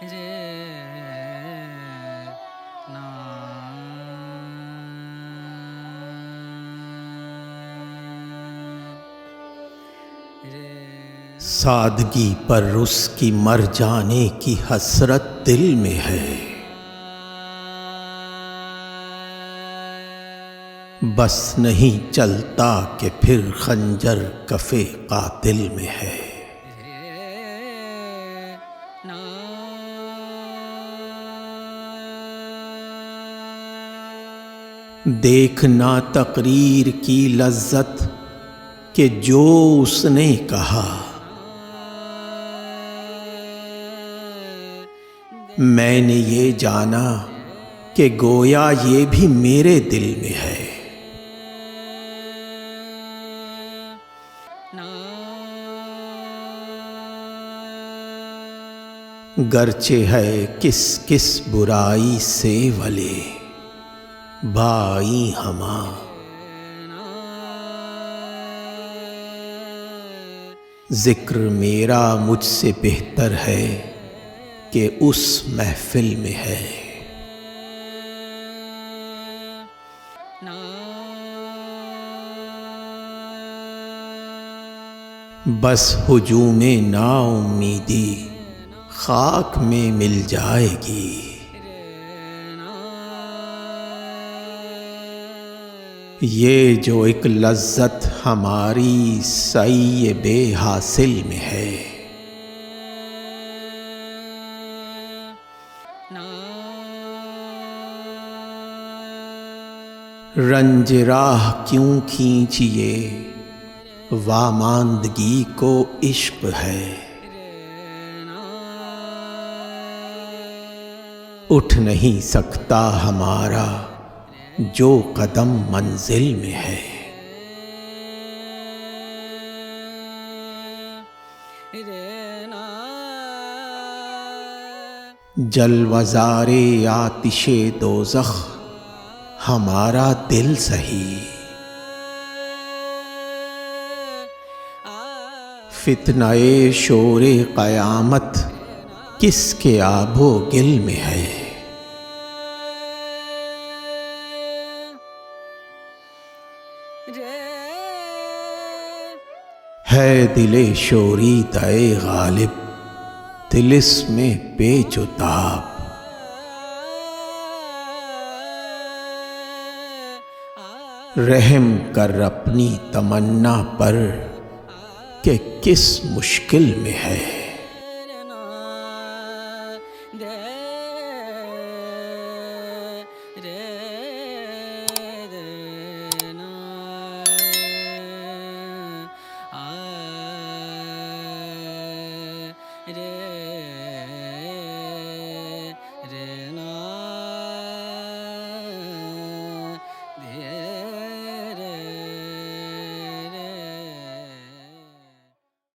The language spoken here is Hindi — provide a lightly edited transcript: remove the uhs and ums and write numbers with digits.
रे ना रे। सादगी पर उसकी मर जाने की हसरत दिल में है, बस नहीं चलता कि फिर खंजर कफे कातिल में है। ना देखना तकरीर की लज्जत कि जो उसने कहा, मैंने ये जाना कि गोया ये भी मेरे दिल में है। गर्चे है किस किस बुराई से वले भाई हमा, जिक्र मेरा मुझसे बेहतर है कि उस महफिल में है। बस हुजूमे नाउम्मीदी खाक में मिल जाएगी। ये जो एक लज्जत हमारी सही बेहासिल में है। रंज राह क्यों खींचिए, वामांदगी को इश्क है। उठ नहीं सकता हमारा जो कदम मंजिल में है। जलवज़ारे आतिशे दोज़ख हमारा दिल सही, फितनाए शोरे क़यामत किसके आबो गिल में है दिले शोरी दए गालिब तिलिस्मे बेजुताब। रहम कर अपनी तमन्ना पर कि किस मुश्किल में है। रे